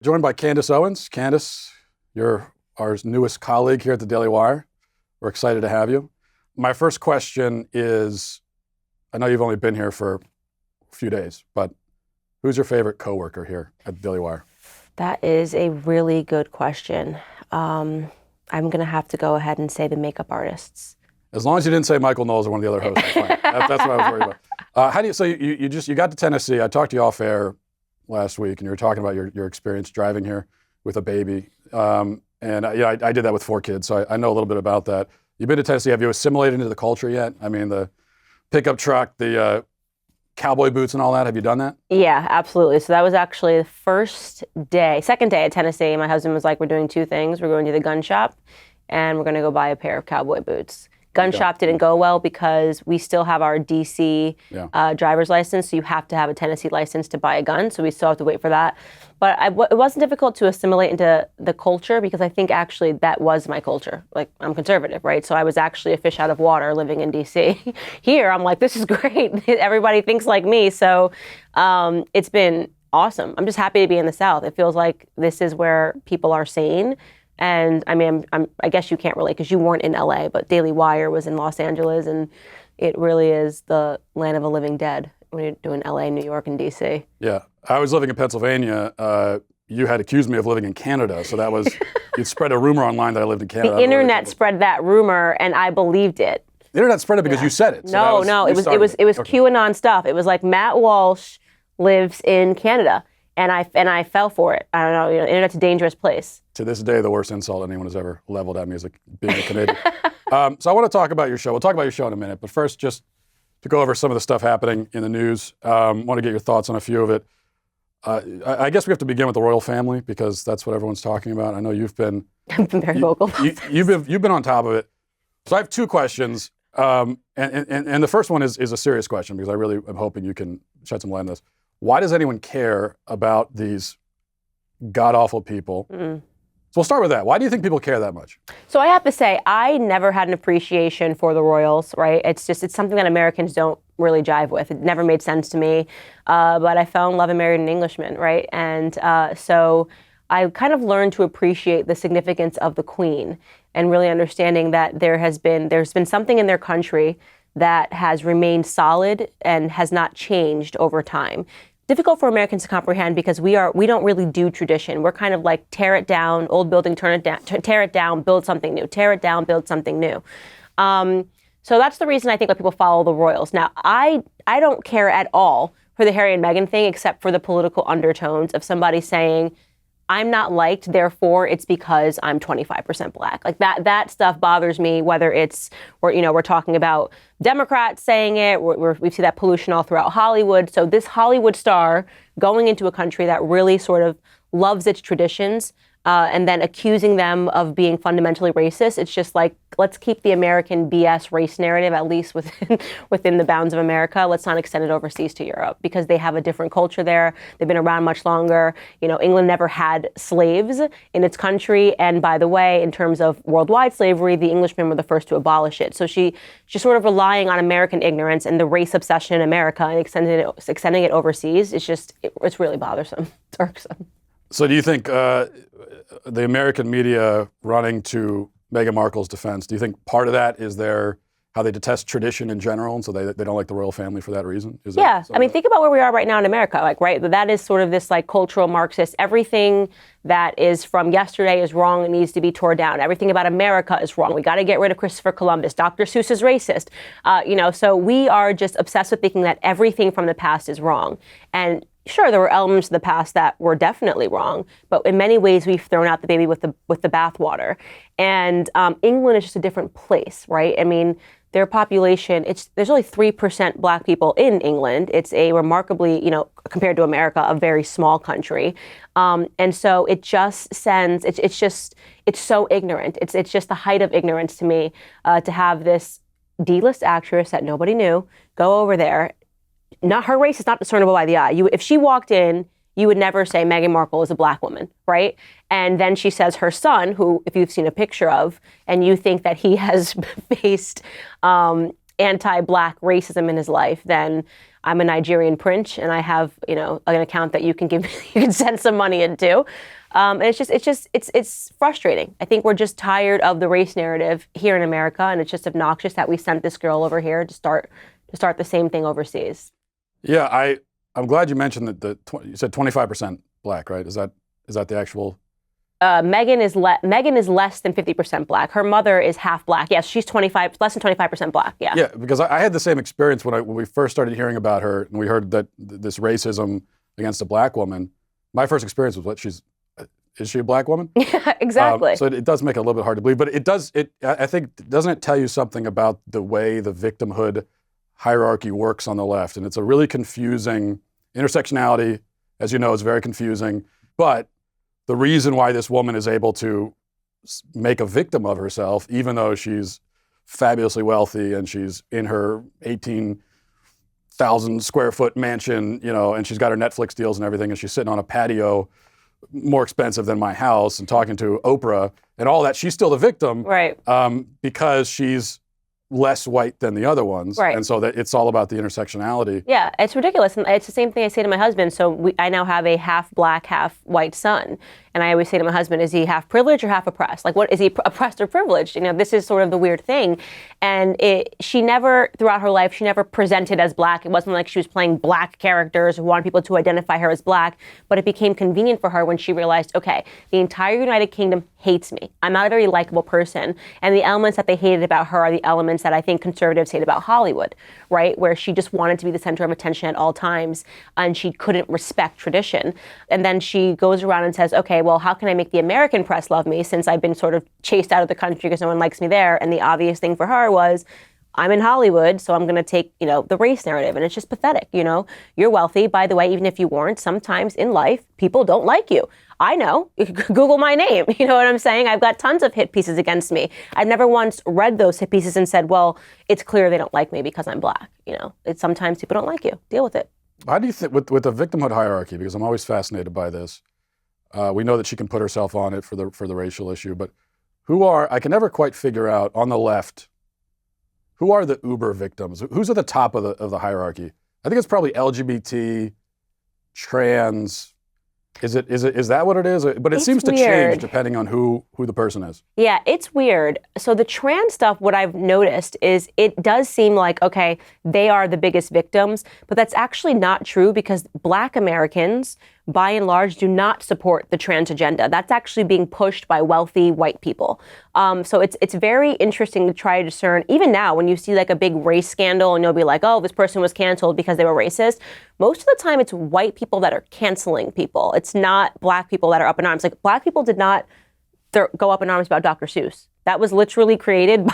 Joined by Candace Owens. Candace, you're our newest colleague here at the Daily Wire. We're excited to have you. My first question is, I know you've only been here for a few days, but who's your favorite coworker here at the Daily Wire? That is a really good question. I'm going to have to go ahead and say the makeup artists. As long as you didn't say Michael Knowles or one of the other hosts, that's fine. That's what I was worried about. So you got to Tennessee. I talked to you off air last week, and you were talking about your experience driving here with a baby. I did that with 4 kids, so I know a little bit about that. You've been to Tennessee. Have you assimilated into the culture yet? I mean, the pickup truck, the cowboy boots and all that. Have you done that? Yeah, absolutely. So that was actually the second day at Tennessee. My husband was like, we're doing 2 things. We're going to the gun shop, and we're going to go buy a pair of cowboy boots. Gun shop didn't go well because we still have our DC driver's license, so you have to have a Tennessee license to buy a gun, so we still have to wait for that. But it wasn't difficult to assimilate into the culture because I think actually that was my culture. Like, I'm conservative, right? So I was actually a fish out of water living in DC. Here, I'm like, this is great. Everybody thinks like me, so it's been awesome. I'm just happy to be in the South. It feels like this is where people are sane. And I mean, I guess you can't relate because you weren't in LA, but Daily Wire was in Los Angeles, and it really is the land of the living dead when you're doing LA, New York, and DC. Yeah. I was living in Pennsylvania. You had accused me of living in Canada, so that was, you'd spread a rumor online that I lived in Canada. The internet spread that rumor, and I believed it. The internet spread it because you said it. So it was okay. QAnon stuff. It was like Matt Walsh lives in Canada. And I fell for it. I don't know, the internet's a dangerous place. To this day, the worst insult anyone has ever leveled at me is being a Canadian. So I want to talk about your show. We'll talk about your show in a minute. But first, just to go over some of the stuff happening in the news, want to get your thoughts on a few of it. I guess we have to begin with the royal family because that's what everyone's talking about. I know you've been... I've been very vocal. You've been on top of it. So I have 2 questions. And the first one is a serious question because I really am hoping you can shed some light on this. Why does anyone care about these god-awful people? So we'll start with that. Why do you think people care that much? So I have to say, I never had an appreciation for the royals, right? It's something that Americans don't really jive with. It never made sense to me. But I fell in love and married an Englishman, right? And so I kind of learned to appreciate the significance of the Queen and really understanding that there's been something in their country that has remained solid and has not changed over time. Difficult for Americans to comprehend because we don't really do tradition. We're kind of like tear it down, old building, tear it down, build something new, tear it down, build something new. So that's the reason I think why people follow the royals. Now, I don't care at all for the Harry and Meghan thing except for the political undertones of somebody saying, I'm not liked, therefore it's because I'm 25% black. Like that stuff bothers me, whether we're talking about Democrats saying it, we see that pollution all throughout Hollywood. So this Hollywood star going into a country that really sort of loves its traditions, and then accusing them of being fundamentally racist. It's just like, let's keep the American BS race narrative at least within the bounds of America. Let's not extend it overseas to Europe because they have a different culture there. They've been around much longer. England never had slaves in its country. And by the way, in terms of worldwide slavery, the Englishmen were the first to abolish it. So she's sort of relying on American ignorance and the race obsession in America and extending it overseas. It's really bothersome. It's irksome. So do you think the American media running to Meghan Markle's defense, do you think part of that is how they detest tradition in general, and so they don't like the royal family for that reason? Yeah, I mean, think about where we are right now in America, right? That is sort of this cultural Marxist, everything that is from yesterday is wrong, it needs to be torn down. Everything about America is wrong. We got to get rid of Christopher Columbus. Dr. Seuss is racist. So we are just obsessed with thinking that everything from the past is wrong. And sure, there were elements of the past that were definitely wrong, but in many ways we've thrown out the baby with the bathwater. And England is just a different place, right? I mean, their population, there's only 3% black people in England. It's a remarkably, compared to America, a very small country. And so it just sends, it's so ignorant. It's just the height of ignorance to me to have this D-list actress that nobody knew go over there. Not her race is not discernible by the eye. If she walked in, you would never say Meghan Markle is a black woman, right? And then she says her son, who, if you've seen a picture of, and you think that he has faced anti-black racism in his life, then I'm a Nigerian prince and I have, an account that you can you can send some money into. And it's frustrating. I think we're just tired of the race narrative here in America, and it's just obnoxious that we sent this girl over here to start the same thing overseas. Yeah, I'm glad you mentioned that you said 25% black, right? Is that the actual? Meghan is less than 50% black. Her mother is half black. Yes, she's less than 25% black. Yeah. Yeah, because I had the same experience when we first started hearing about her, and we heard that this racism against a black woman. My first experience was is she a black woman? Yeah, exactly. So it does make it a little bit hard to believe, but I think, doesn't it tell you something about the way the victimhood hierarchy works on the left? And it's a really confusing intersectionality, as you know, is very confusing. But the reason why this woman is able to make a victim of herself, even though she's fabulously wealthy and she's in her 18,000 square foot mansion, and she's got her Netflix deals and everything, and she's sitting on a patio more expensive than my house and talking to Oprah and all that, she's still the victim, right? Because she's less white than the other ones, right? And so that it's all about the intersectionality. Yeah, it's ridiculous, and it's the same thing I say to my husband. So I now have a half black, half white son, and I always say to my husband, "Is he half privileged or half oppressed? Like, what is he, oppressed or privileged?" This is sort of the weird thing. And she never, throughout her life, she never presented as black. It wasn't like she was playing black characters or wanted people to identify her as black. But it became convenient for her when she realized, okay, the entire United Kingdom hates me. I'm not a very likable person, and the elements that they hated about her are the elements that I think conservatives hate about Hollywood, right? Where she just wanted to be the center of attention at all times, and she couldn't respect tradition. And then she goes around and says, okay, well, how can I make the American press love me since I've been sort of chased out of the country because no one likes me there? And the obvious thing for her was, I'm in Hollywood, so I'm going to take, the race narrative. And it's just pathetic, You're wealthy. By the way, even if you weren't, sometimes in life, people don't like you. I know. You can Google my name. You know what I'm saying? I've got tons of hit pieces against me. I've never once read those hit pieces and said, well, it's clear they don't like me because I'm black. It's sometimes people don't like you. Deal with it. How do you think, with the victimhood hierarchy, because I'm always fascinated by this, we know that she can put herself on it for the racial issue, but I can never quite figure out on the left, who are the uber victims? Who's at the top of the hierarchy? I think it's probably LGBT, trans. Is that what it is? But it seems to change depending on who the person is. Yeah, it's weird. So the trans stuff, what I've noticed is it does seem like, okay, they are the biggest victims, but that's actually not true because Black Americans, by and large, do not support the trans agenda. That's actually being pushed by wealthy white people. So it's very interesting to try to discern, even now when you see like a big race scandal and you'll be like, oh, this person was canceled because they were racist. Most of the time it's white people that are canceling people. It's not Black people that are up in arms. Like Black people did not go up in arms about Dr. Seuss. That was literally created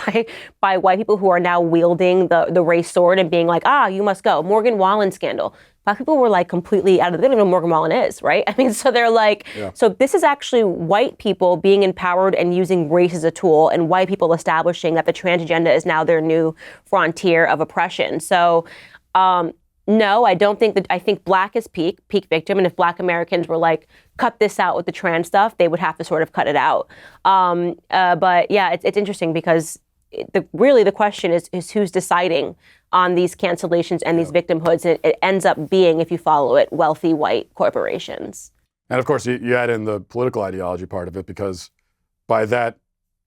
by white people who are now wielding the race sword and being like, you must go. Morgan Wallen scandal. Black people were like completely out of it. They don't know who Morgan Wallen is, right? I mean, so they're like, So this is actually white people being empowered and using race as a tool, and white people establishing that the trans agenda is now their new frontier of oppression. So, no, I don't think I think Black is peak victim. And if Black Americans were like, cut this out with the trans stuff, they would have to sort of cut it out. But yeah, it's interesting because the question is who's deciding on these cancellations and these victimhoods. It ends up being, if you follow it, wealthy white corporations. And of course, you add in the political ideology part of it, because by that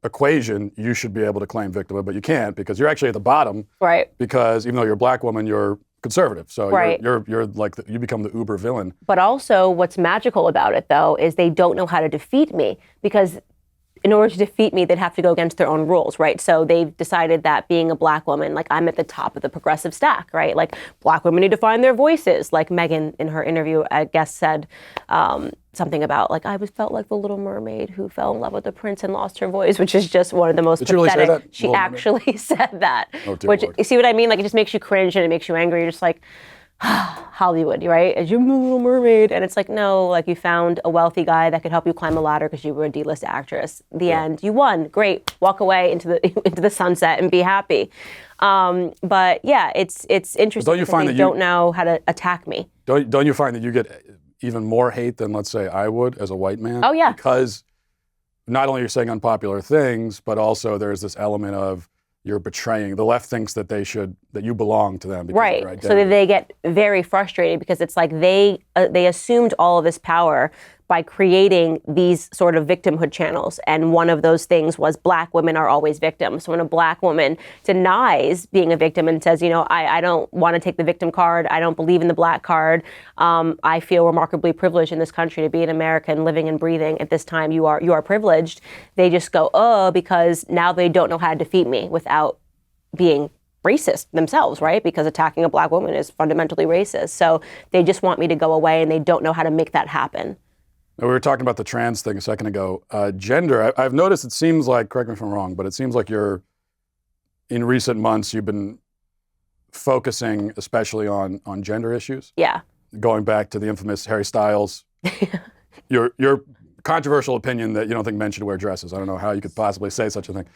equation, you should be able to claim victimhood, but you can't because you're actually at the bottom. Right. Because even though you're a Black woman, you're conservative. So right. you're like, you become the uber villain. But also what's magical about it, though, is they don't know how to defeat me, because in order to defeat me, they'd have to go against their own rules, right? So they've decided that being a Black woman, like I'm at the top of the progressive stack, right? Like Black women need to find their voices. Like Meghan in her interview, I guess, said something about like, felt like the Little Mermaid who fell in love with the prince and lost her voice, which is just one of the most pathetic. Did she really say that? She actually said that. Oh, dear which, Lord. you see what I mean? Like it just makes you cringe and it makes you angry. You're just like, Hollywood, right? As you're the Little Mermaid. And it's like, no, like you found a wealthy guy that could help you climb a ladder because you were a D-list actress. The end. You won. Great. Walk away into the sunset and be happy. But yeah, it's interesting because they don't know how to attack me. Don't you find that you get even more hate than, let's say, I would as a white man? Oh, yeah. Because not only you're saying unpopular things, but also there's this element of you're betraying. The left thinks that that you belong to them because of Right. your identity. So that they get very frustrated because it's like they assumed all of this power by creating these sort of victimhood channels. And one of those things was Black women are always victims. So when a Black woman denies being a victim and says, I don't want to take the victim card, I don't believe in the Black card, I feel remarkably privileged in this country to be an American living and breathing at this time, you are privileged. They just go, because now they don't know how to defeat me without being racist themselves, right? Because attacking a Black woman is fundamentally racist. So they just want me to go away and they don't know how to make that happen. We were talking about the trans thing a second ago. Gender, I've noticed it seems like, correct me if I'm wrong, but it seems like in recent months, you've been focusing especially on gender issues. Yeah. Going back to the infamous Harry Styles, your controversial opinion that you don't think men should wear dresses. I don't know how you could possibly say such a thing.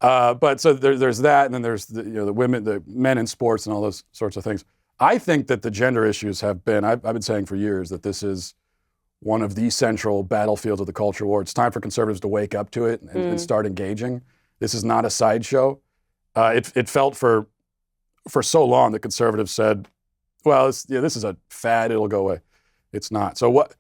But so there's that, and then there's the men in sports and all those sorts of things. I think that the gender issues have been, I've been saying for years that this is one of the central battlefields of the culture war. It's time for conservatives to wake up to it and start engaging. This is not a sideshow. It felt for so long that conservatives said, well, this is a fad, it'll go away. It's not. So what?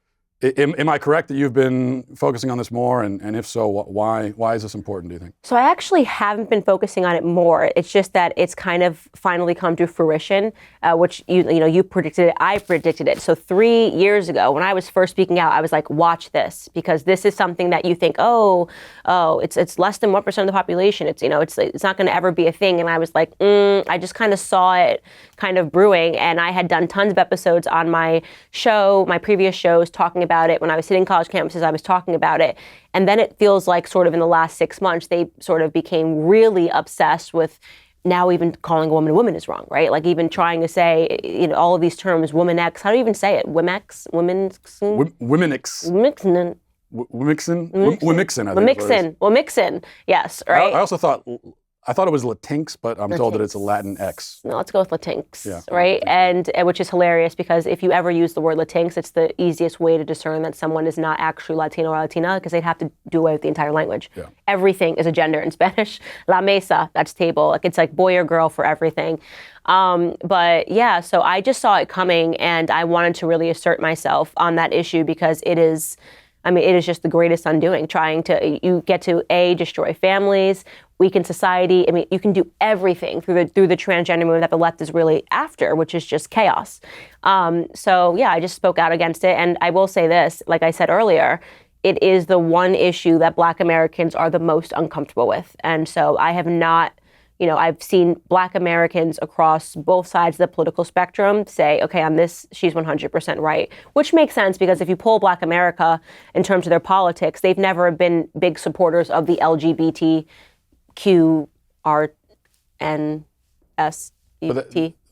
Am I correct that you've been focusing on this more? And if so, why is this important, do you think? So I actually haven't been focusing on it more. It's just that it's kind of finally come to fruition, which you predicted it, I predicted it. So 3 years ago, when I was first speaking out, I was like, watch this, because this is something that you think, it's less than 1% of the population. It's not going to ever be a thing. And I was like, I just kind of saw it kind of brewing. And I had done tons of episodes on my show, my previous shows, talking about it. When I was sitting college campuses, I was talking about it. And then it feels like sort of in the last 6 months, they sort of became really obsessed with now even calling a woman is wrong, right? Like even trying to say, all of these terms, woman X, how do you even say it? Womex? Women's? Womenix. Womixin. Womixin? Womixin, I think. Womixin. Yes, right? I also thought it was Latinx, but I'm told that it's a Latin X. No, let's go with Latinx, right? And which is hilarious because if you ever use the word Latinx, it's the easiest way to discern that someone is not actually Latino or Latina because they'd have to do away with the entire language. Yeah. Everything is a gender in Spanish. La mesa, that's table. It's like boy or girl for everything. But yeah, so I just saw it coming and I wanted to really assert myself on that issue because it is just the greatest undoing, you get to destroy families, weaken society. You can do everything through the transgender movement that the left is really after, which is just chaos. So yeah, I just spoke out against it. And I will say this, like I said earlier, it is the one issue that Black Americans are the most uncomfortable with. And so I have not, I've seen Black Americans across both sides of the political spectrum say, okay, on this, she's 100% right, which makes sense because if you poll Black America in terms of their politics, they've never been big supporters of the LGBTQ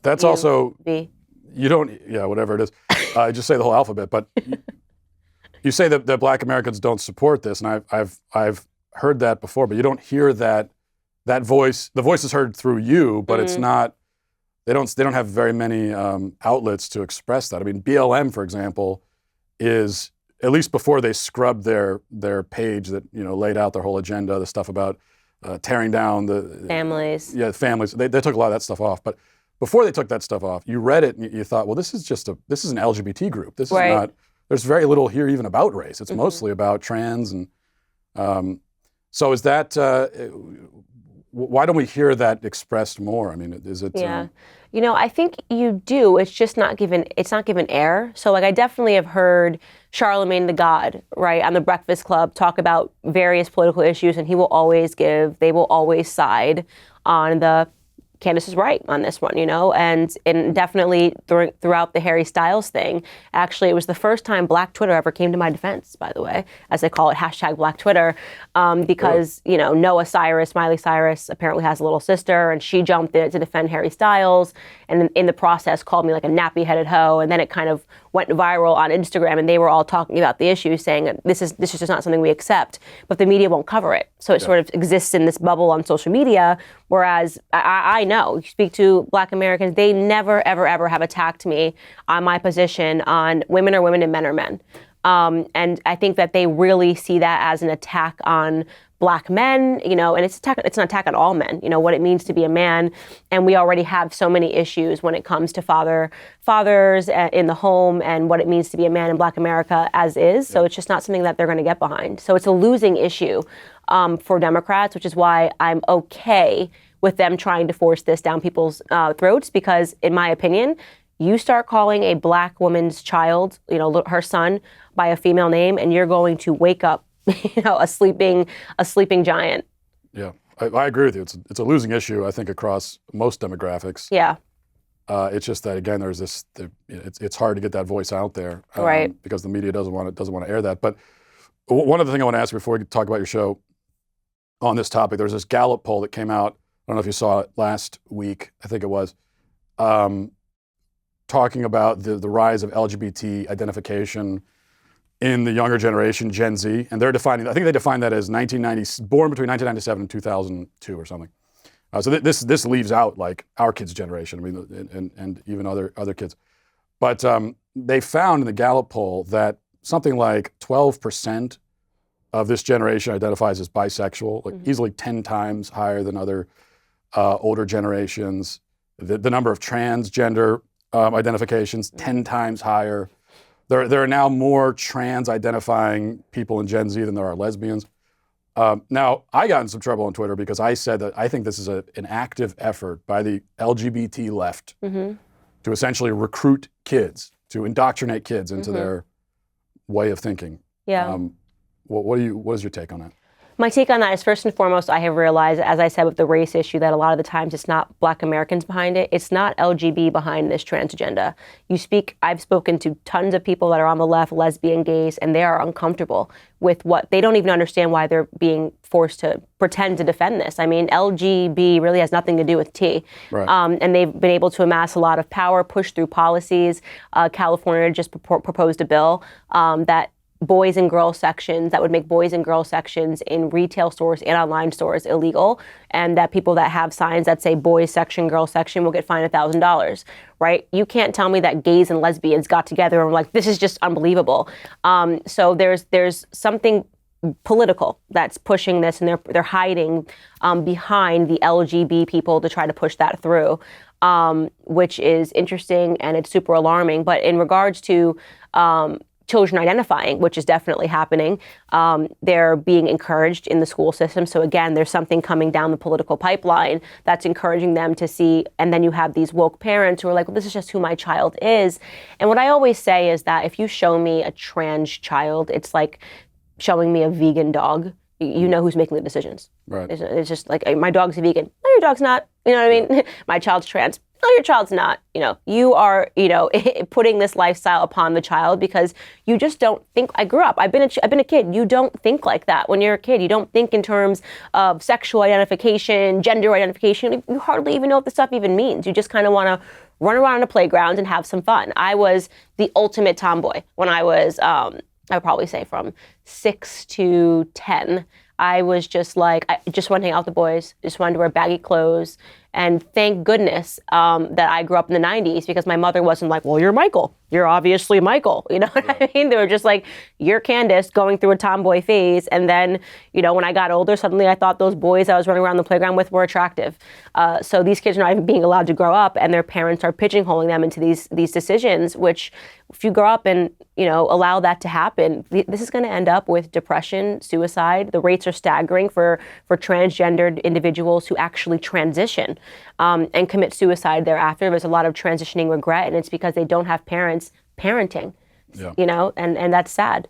That's also, you don't, whatever it is. I just say the whole alphabet, but you say that Black Americans don't support this, and I've heard that before, but you don't hear that voice. The voice is heard through you, but it's not. They don't have very many outlets to express that. BLM, for example, is at least before they scrubbed their page that laid out their whole agenda, the stuff about tearing down the families. Yeah, families. They took a lot of that stuff off, but before they took that stuff off, you read it and you thought, well, this is an LGBT group. This is not. There's very little here even about race. It's mostly about trans and. So is that? Why don't we hear that expressed more? Is it? Yeah, I think you do. It's just not given. It's not given air. So, I definitely have heard Charlemagne the God, right, on the Breakfast Club talk about various political issues, and they will always side on the. Candace is right on this one, and definitely throughout the Harry Styles thing. Actually, it was the first time Black Twitter ever came to my defense, by the way, as they call it, #Black Twitter, because, Noah Cyrus, Miley Cyrus, apparently has a little sister, and she jumped in to defend Harry Styles, and in the process called me like a nappy-headed hoe, and then it kind of went viral on Instagram, and they were all talking about the issue, saying this is just not something we accept, but the media won't cover it. So it sort of exists in this bubble on social media, whereas I know, you speak to Black Americans, they never, ever, ever have attacked me on my position on women are women and men are men. And I think that they really see that as an attack on Black men, and it's an attack on all men, what it means to be a man. And we already have so many issues when it comes to fathers in the home and what it means to be a man in Black America as is. So it's just not something that they're going to get behind. So it's a losing issue for Democrats, which is why I'm okay with them trying to force this down people's throats, because in my opinion, you start calling a Black woman's child, her son, by a female name, and you're going to wake up a sleeping giant. Yeah, I agree with you. It's a losing issue, I think, across most demographics. Yeah. It's just that, again, there's this. It's hard to get that voice out there, right? Because the media doesn't want to air that. But one other thing I want to ask you before we talk about your show on this topic, there was this Gallup poll that came out. I don't know if you saw it last week. I think it was talking about the rise of LGBT identification in the younger generation, Gen Z, and they're defining. I think they define that as born between 1997 and 2002 or something. So this leaves out like our kids' generation. I mean, and even other kids. But they found in the Gallup poll that something like 12% of this generation identifies as bisexual, like easily 10 times higher than other older generations. The number of transgender identifications 10 times higher. There are now more trans-identifying people in Gen Z than there are lesbians. Now, I got in some trouble on Twitter because I said that I think this is an active effort by the LGBT left to essentially recruit kids, to indoctrinate kids into their way of thinking. Yeah. What is your take on that? My take on that is, first and foremost, I have realized, as I said with the race issue, that a lot of the times it's not Black Americans behind it. It's not LGB behind this transgender. I've spoken to tons of people that are on the left, lesbian, gays, and they are uncomfortable with what, they don't even understand why they're being forced to pretend to defend this. I mean, LGB really has nothing to do with T. Right. And they've been able to amass a lot of power, push through policies. California just proposed a bill that boys and girls sections, that would make boys and girls sections in retail stores and online stores illegal, and that people that have signs that say boys section, girls section will get fined $1,000, right? You can't tell me that gays and lesbians got together and were like, this is just unbelievable. So there's something political that's pushing this, and they're hiding behind the LGB people to try to push that through, which is interesting and it's super alarming. But in regards to children identifying, which is definitely happening. They're being encouraged in the school system. So again, there's something coming down the political pipeline that's encouraging them to see. And then you have these woke parents who are like, well, this is just who my child is. And what I always say is that if you show me a trans child, it's like showing me a vegan dog. You know who's making the decisions. Right. It's just like, my dog's a vegan. No, your dog's not. You know what I mean? My child's trans. No, your child's not. You are, putting this lifestyle upon the child because you just don't think. I grew up. I've been a kid. You don't think like that when you're a kid. You don't think in terms of sexual identification, gender identification. You hardly even know what the stuff even means. You just kind of want to run around a playground and have some fun. I was the ultimate tomboy when I was, I would probably say from 6 to 10. I was just like, I just wanted to hang out with the boys, just wanted to wear baggy clothes. And thank goodness that I grew up in the 90s, because my mother wasn't like, well, you're Michael. You're obviously Michael. You know what I mean? They were just like, you're Candace going through a tomboy phase. And then, when I got older, suddenly I thought those boys I was running around the playground with were attractive. So these kids are not even being allowed to grow up, and their parents are pigeonholing them into these decisions, which if you grow up and, allow that to happen, this is going to end up with depression, suicide. The rates are staggering for transgendered individuals who actually transition and commit suicide thereafter. There's a lot of transitioning regret, and it's because they don't have parents parenting, and that's sad.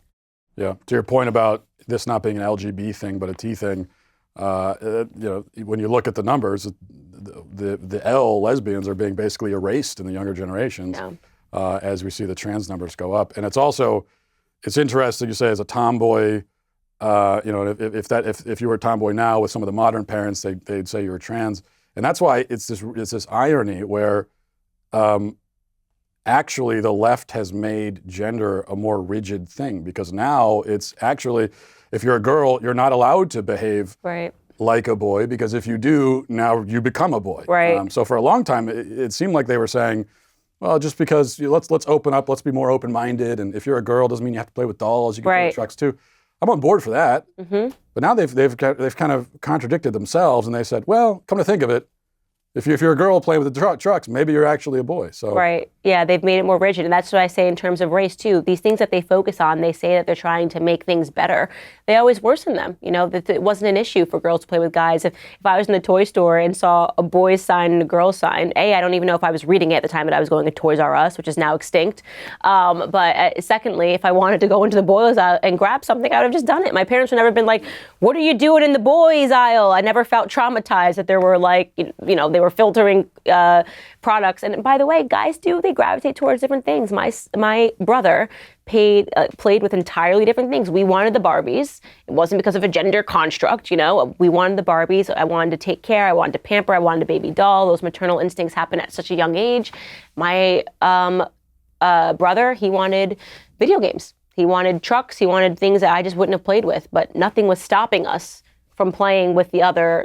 Yeah. To your point about this not being an LGB thing, but a T thing, when you look at the numbers, the L lesbians are being basically erased in the younger generations as we see the trans numbers go up. And it's interesting you say as a tomboy, if you were a tomboy now with some of the modern parents, they'd say you were trans. And that's why it's this irony where actually the left has made gender a more rigid thing, because now it's actually, if you're a girl, you're not allowed to behave like a boy, because if you do, now you become a boy. Right. So for a long time, it seemed like they were saying, Well, just because let's open up, let's be more open-minded, and if you're a girl, doesn't mean you have to play with dolls. You can play with trucks too. I'm on board for that. But now they've kind of contradicted themselves, and they said, well, come to think of it, if you're a girl playing with the trucks, maybe you're actually a boy. So right, yeah, they've made it more rigid, and that's what I say in terms of race too. These things that they focus on, they say that they're trying to make things better. They always worsen them. You know, that it wasn't an issue for girls to play with guys. If I was in the toy store and saw a boy's sign and a girl's sign, I don't even know if I was reading it at the time that I was going to Toys R Us, which is now extinct. But secondly, if I wanted to go into the boys aisle and grab something, I would have just done it. My parents would never been like, "What are you doing in the boys aisle?" I never felt traumatized that there were like, you know, they were filtering products. And by the way, guys they gravitate towards different things. My brother played with entirely different things. We wanted the Barbies. It wasn't because of a gender construct, you know. We wanted the Barbies. I wanted to take care. I wanted to pamper. I wanted a baby doll. Those maternal instincts happen at such a young age. My brother, he wanted video games. He wanted trucks. He wanted things that I just wouldn't have played with. But nothing was stopping us from playing with the other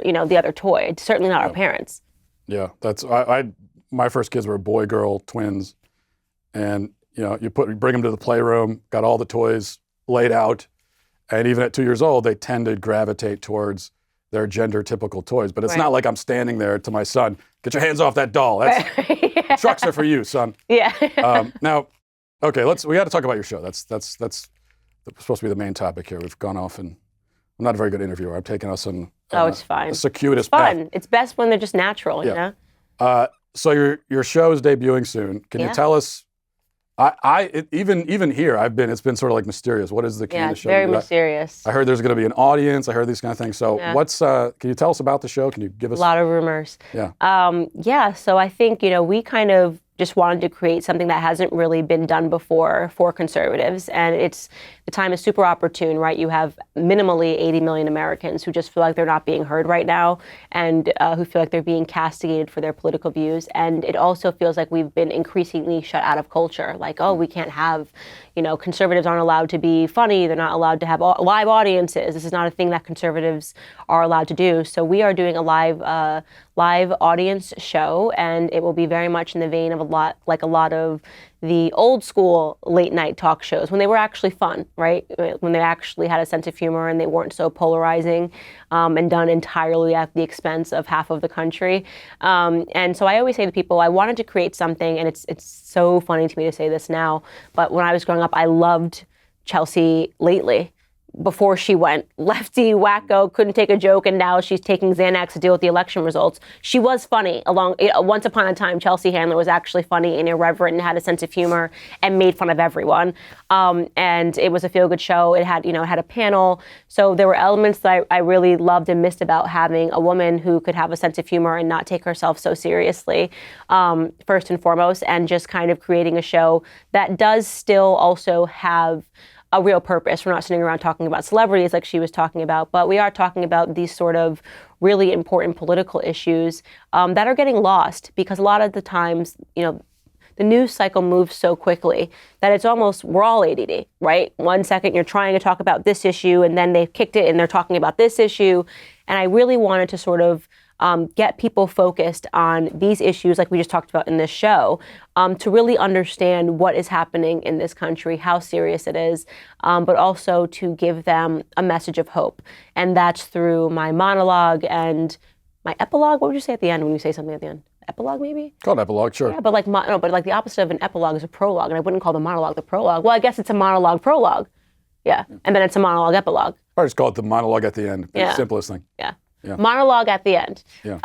toy. It's certainly not our parents. Yeah, that's my first kids were boy-girl twins, and you know, you bring them to the playroom, got all the toys laid out, and even at 2 years old, they tend to gravitate towards their gender-typical toys. But it's not like I'm standing there to my son, "Get your hands off that doll. Trucks are for you, son." Yeah. Now, okay, we got to talk about your show. That's supposed to be the main topic here. We've gone off, and I'm not a very good interviewer. I'm taking us on it's fine. a circuitous path. Fun. It's best when they're just natural, you know? So your show is debuting soon. Can you tell us? Even here, it's been sort of like mysterious. What is the Candace show? Very mysterious. I heard there's going to be an audience. I heard these kind of things. So can you tell us about the show? Can you give us a lot of rumors? Yeah. So I think, we kind of just wanted to create something that hasn't really been done before for conservatives. And the time is super opportune, right? You have minimally 80 million Americans who just feel like they're not being heard right now, and who feel like they're being castigated for their political views. And it also feels like we've been increasingly shut out of culture. Like, we can't have, conservatives aren't allowed to be funny. They're not allowed to have live audiences. This is not a thing that conservatives are allowed to do. So we are doing a live audience show, and it will be very much in the vein of a lot of the old school late night talk shows when they were actually fun, right? When they actually had a sense of humor and they weren't so polarizing, and done entirely at the expense of half of the country. And so I always say to people, I wanted to create something, and it's so funny to me to say this now, but when I was growing up, I loved Chelsea Lately. Before she went lefty, wacko, couldn't take a joke, and now she's taking Xanax to deal with the election results. She was funny. Once upon a time, Chelsea Handler was actually funny and irreverent and had a sense of humor and made fun of everyone. And it was a feel-good show. It had, had a panel. So there were elements that I really loved and missed about having a woman who could have a sense of humor and not take herself so seriously, first and foremost, and just kind of creating a show that does still also have a real purpose. We're not sitting around talking about celebrities like she was talking about, but we are talking about these sort of really important political issues that are getting lost, because a lot of the times, the news cycle moves so quickly that it's almost, we're all ADD, right? 1 second you're trying to talk about this issue, and then they've kicked it and they're talking about this issue. And I really wanted to sort of get people focused on these issues like we just talked about in this show, to really understand what is happening in this country, how serious it is, but also to give them a message of hope. And that's through my monologue and my epilogue. What would you say at the end when you say something at the end? Epilogue, maybe? Called epilogue, sure. Yeah, but but the opposite of an epilogue is a prologue, and I wouldn't call the monologue the prologue. Well, I guess it's a monologue prologue. Yeah. And then it's a monologue epilogue. Or just call it the monologue at the end. Yeah. The simplest thing. Yeah. Yeah. Monologue at the end. Yeah.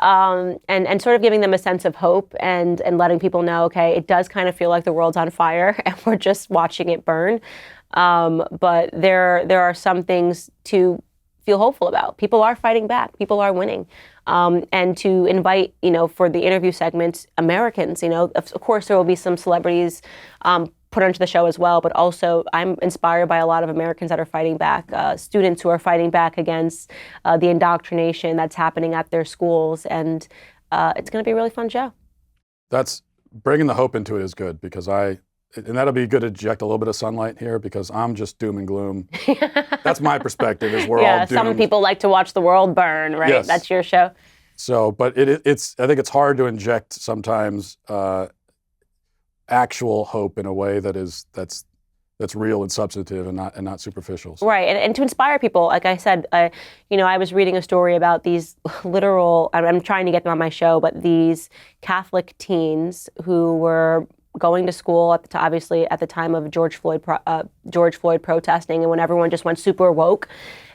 And sort of giving them a sense of hope and letting people know, okay, it does kind of feel like the world's on fire and we're just watching it burn. But there are some things to feel hopeful about. People are fighting back. People are winning. And to invite, for the interview segments, Americans, of course there will be some celebrities put onto the show as well, but also I'm inspired by a lot of Americans that are fighting back, students who are fighting back against the indoctrination that's happening at their schools, and it's going to be a really fun show. That's bringing the hope into it is good, because and that'll be good to inject a little bit of sunlight here, because I'm just doom and gloom. That's my perspective, is we're all doomed. Some people like to watch the world burn, right? Yes. That's your show. So, but I think it's hard to inject sometimes actual hope in a way that's real and substantive and not superficial. So. Right, and to inspire people, like I said, I was reading a story about these literal, I'm trying to get them on my show, but these Catholic teens who were going to school obviously at the time of George Floyd protesting, and when everyone just went super woke,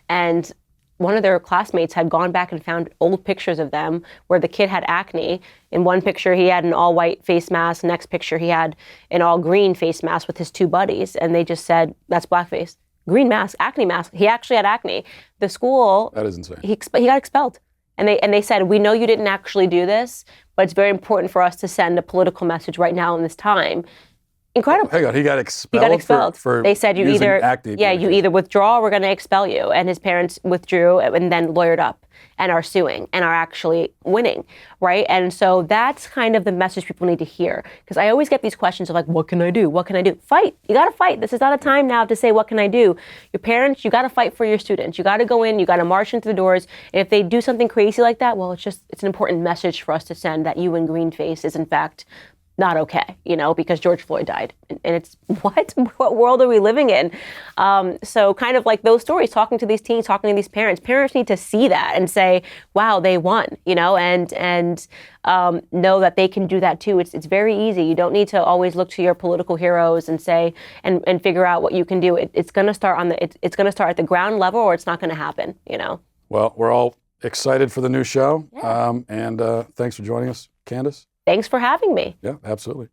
and one of their classmates had gone back and found old pictures of them where the kid had acne. In one picture, he had an all-white face mask. Next picture, he had an all-green face mask with his two buddies. And they just said, that's blackface. Green mask, acne mask. He actually had acne. The school... That is insane. He got expelled. And they said, we know you didn't actually do this, but it's very important for us to send a political message right now in this time. Incredible. Hang on, he got expelled. He got expelled. For they said you either withdraw, or we're going to expel you. And his parents withdrew and then lawyered up and are suing and are actually winning, right? And so that's kind of the message people need to hear. Because I always get these questions of like, what can I do? What can I do? Fight. You got to fight. This is not a time now to say, what can I do? Your parents, you got to fight for your students. You got to go in, you got to march into the doors. And if they do something crazy like that, well, it's an important message for us to send that you in green face is in fact not okay, because George Floyd died. And it's, what world are we living in? So kind of like those stories, talking to these teens, talking to these parents need to see that and say, wow, they won, and know that they can do that too. It's very easy. You don't need to always look to your political heroes and say, and figure out what you can do. It's going to start it's going to start at the ground level, or it's not going to happen, Well, we're all excited for the new show. Yeah. And thanks for joining us, Candace. Thanks for having me. Yeah, absolutely.